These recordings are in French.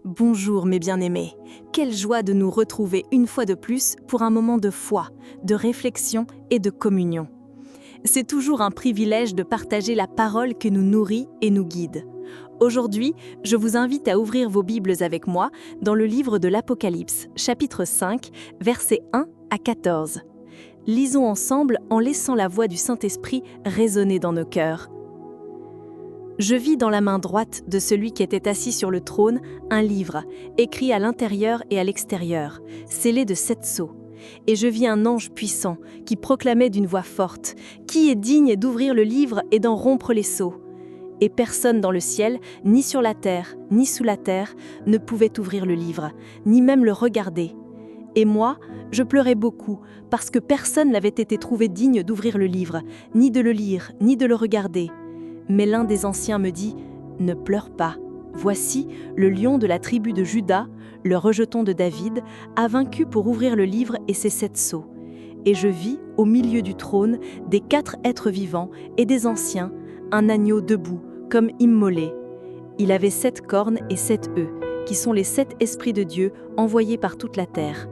Bonjour mes bien-aimés, quelle joie de nous retrouver une fois de plus pour un moment de foi, de réflexion et de communion. C'est toujours un privilège de partager la parole que nous nourrit et nous guide. Aujourd'hui, je vous invite à ouvrir vos Bibles avec moi dans le livre de l'Apocalypse, chapitre 5, versets 1 à 14. Lisons ensemble en laissant la voix du Saint-Esprit résonner dans nos cœurs. Je vis dans la main droite de celui qui était assis sur le trône un livre, écrit à l'intérieur et à l'extérieur, scellé de 7 sceaux. Et je vis un ange puissant qui proclamait d'une voix forte « Qui est digne d'ouvrir le livre et d'en rompre les sceaux ?» Et personne dans le ciel, ni sur la terre, ni sous la terre, ne pouvait ouvrir le livre, ni même le regarder. Et moi, je pleurais beaucoup, parce que personne n'avait été trouvé digne d'ouvrir le livre, ni de le lire, ni de le regarder. Mais l'un des anciens me dit « Ne pleure pas. Voici, le lion de la tribu de Juda, le rejeton de David, a vaincu pour ouvrir le livre et ses 7 sceaux. Et je vis, au milieu du trône, des 4 êtres vivants et des anciens, un agneau debout, comme immolé. Il avait 7 cornes et 7 œufs, qui sont les 7 esprits de Dieu envoyés par toute la terre.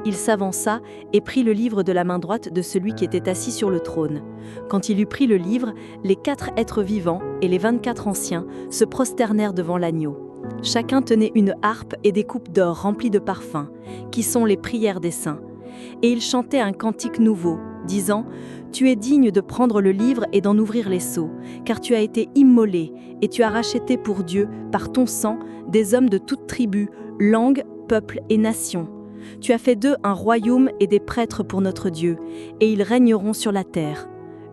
Il s'avança et prit le livre de la main droite de celui qui était assis sur le trône. Quand il eut pris le livre, les 4 êtres vivants et les 24 anciens se prosternèrent devant l'agneau. Chacun tenait une harpe et des coupes d'or remplies de parfums, qui sont les prières des saints. Et ils chantaient un cantique nouveau, disant « Tu es digne de prendre le livre et d'en ouvrir les sceaux, car tu as été immolé et tu as racheté pour Dieu, par ton sang, des hommes de toute tribu, langue, peuple et nation. Tu as fait d'eux un royaume et des prêtres pour notre Dieu, et ils régneront sur la terre. »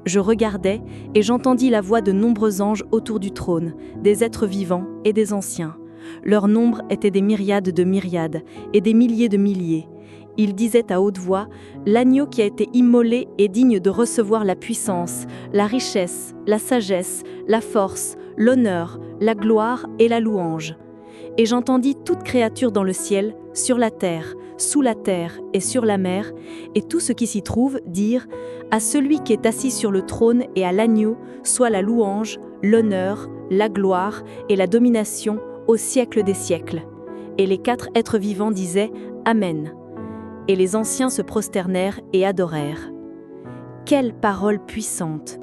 Je regardais, et j'entendis la voix de nombreux anges autour du trône, des êtres vivants et des anciens. Leur nombre était des myriades de myriades, et des milliers de milliers. Ils disaient à haute voix, « L'agneau qui a été immolé est digne de recevoir la puissance, la richesse, la sagesse, la force, l'honneur, la gloire et la louange. » Et j'entendis toute créature dans le ciel, sur la terre, sous la terre et sur la mer, et tout ce qui s'y trouve, dire « À celui qui est assis sur le trône et à l'agneau, soit la louange, l'honneur, la gloire et la domination au siècle des siècles. » Et les 4 êtres vivants disaient « Amen. » Et les anciens se prosternèrent et adorèrent. Quelle parole puissante!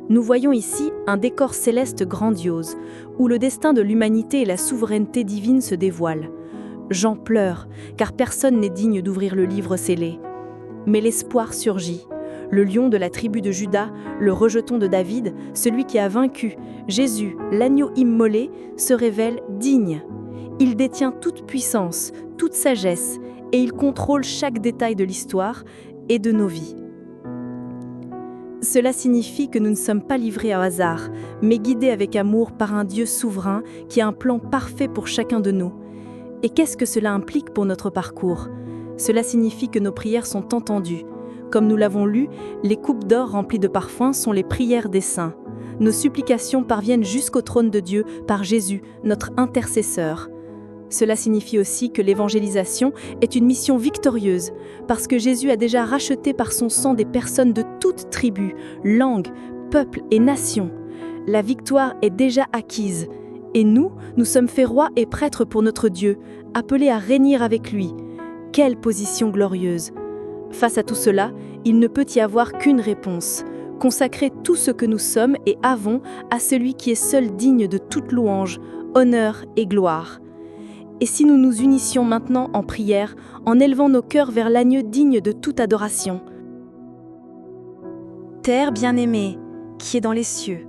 Nous voyons ici un décor céleste grandiose, où le destin de l'humanité et la souveraineté divine se dévoilent. J'en pleure, car personne n'est digne d'ouvrir le livre scellé. Mais l'espoir surgit. Le lion de la tribu de Juda, le rejeton de David, celui qui a vaincu, Jésus, l'agneau immolé, se révèle digne. Il détient toute puissance, toute sagesse, et il contrôle chaque détail de l'histoire et de nos vies. Cela signifie que nous ne sommes pas livrés au hasard, mais guidés avec amour par un Dieu souverain qui a un plan parfait pour chacun de nous. Et qu'est-ce que cela implique pour notre parcours? Cela signifie que nos prières sont entendues. Comme nous l'avons lu, les coupes d'or remplies de parfums sont les prières des saints. Nos supplications parviennent jusqu'au trône de Dieu par Jésus, notre intercesseur. Cela signifie aussi que l'évangélisation est une mission victorieuse, parce que Jésus a déjà racheté par son sang des personnes de toute tribu, langue, peuple et nation. La victoire est déjà acquise. Et nous sommes faits rois et prêtres pour notre Dieu, appelés à régner avec lui. Quelle position glorieuse! Face à tout cela, il ne peut y avoir qu'une réponse. Consacrer tout ce que nous sommes et avons à celui qui est seul digne de toute louange, honneur et gloire. Et si nous nous unissions maintenant en prière, en élevant nos cœurs vers l'agneau digne de toute adoration? Terre bien-aimée, qui est dans les cieux,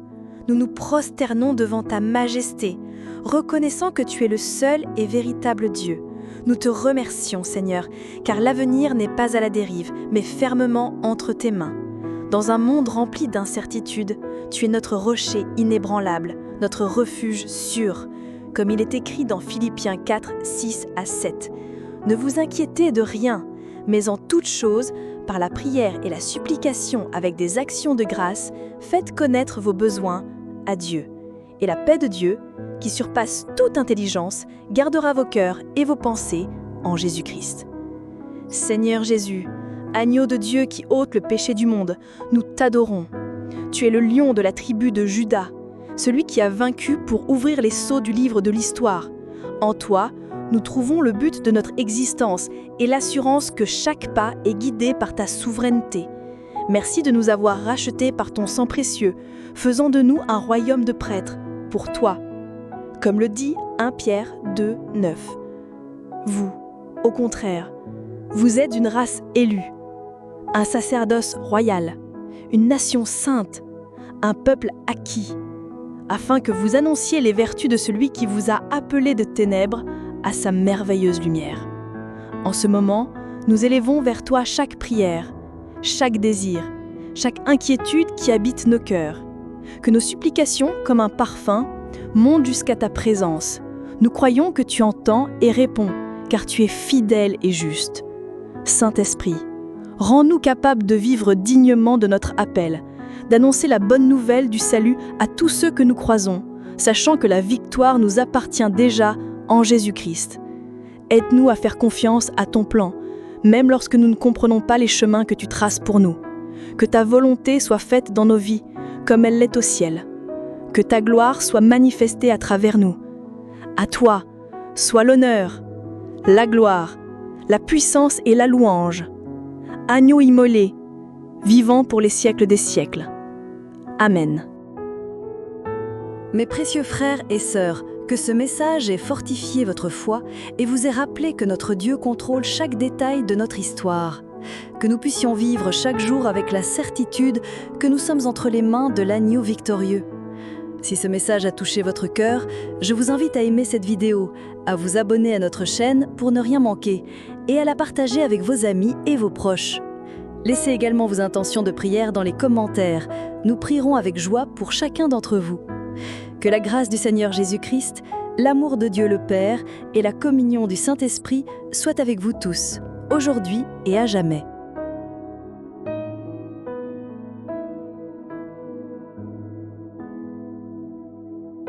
nous nous prosternons devant ta majesté, reconnaissant que tu es le seul et véritable Dieu. Nous te remercions, Seigneur, car l'avenir n'est pas à la dérive, mais fermement entre tes mains. Dans un monde rempli d'incertitudes, tu es notre rocher inébranlable, notre refuge sûr, comme il est écrit dans Philippiens 4, 6 à 7. Ne vous inquiétez de rien, mais en toute chose, par la prière et la supplication avec des actions de grâce, faites connaître vos besoins à Dieu. Et la paix de Dieu, qui surpasse toute intelligence, gardera vos cœurs et vos pensées en Jésus-Christ. Seigneur Jésus, agneau de Dieu qui ôte le péché du monde, nous t'adorons. Tu es le lion de la tribu de Juda, celui qui a vaincu pour ouvrir les sceaux du livre de l'histoire. En toi, nous trouvons le but de notre existence et l'assurance que chaque pas est guidé par ta souveraineté. Merci de nous avoir rachetés par ton sang précieux, faisant de nous un royaume de prêtres, pour toi. Comme le dit 1 Pierre 2, 9. Vous, au contraire, vous êtes une race élue, un sacerdoce royal, une nation sainte, un peuple acquis, afin que vous annonciez les vertus de celui qui vous a appelés de ténèbres à sa merveilleuse lumière. En ce moment, nous élevons vers toi chaque prière, chaque désir, chaque inquiétude qui habite nos cœurs. Que nos supplications, comme un parfum, montent jusqu'à ta présence. Nous croyons que tu entends et réponds, car tu es fidèle et juste. Saint-Esprit, rends-nous capables de vivre dignement de notre appel, d'annoncer la bonne nouvelle du salut à tous ceux que nous croisons, sachant que la victoire nous appartient déjà en Jésus-Christ. Aide-nous à faire confiance à ton plan, même lorsque nous ne comprenons pas les chemins que tu traces pour nous. Que ta volonté soit faite dans nos vies, comme elle l'est au ciel. Que ta gloire soit manifestée à travers nous. À toi, soit l'honneur, la gloire, la puissance et la louange. Agneau immolé, vivant pour les siècles des siècles. Amen. Mes précieux frères et sœurs, que ce message ait fortifié votre foi et vous ait rappelé que notre Dieu contrôle chaque détail de notre histoire. Que nous puissions vivre chaque jour avec la certitude que nous sommes entre les mains de l'agneau victorieux. Si ce message a touché votre cœur, je vous invite à aimer cette vidéo, à vous abonner à notre chaîne pour ne rien manquer et à la partager avec vos amis et vos proches. Laissez également vos intentions de prière dans les commentaires. Nous prierons avec joie pour chacun d'entre vous. Que la grâce du Seigneur Jésus-Christ, l'amour de Dieu le Père et la communion du Saint-Esprit soient avec vous tous, aujourd'hui et à jamais.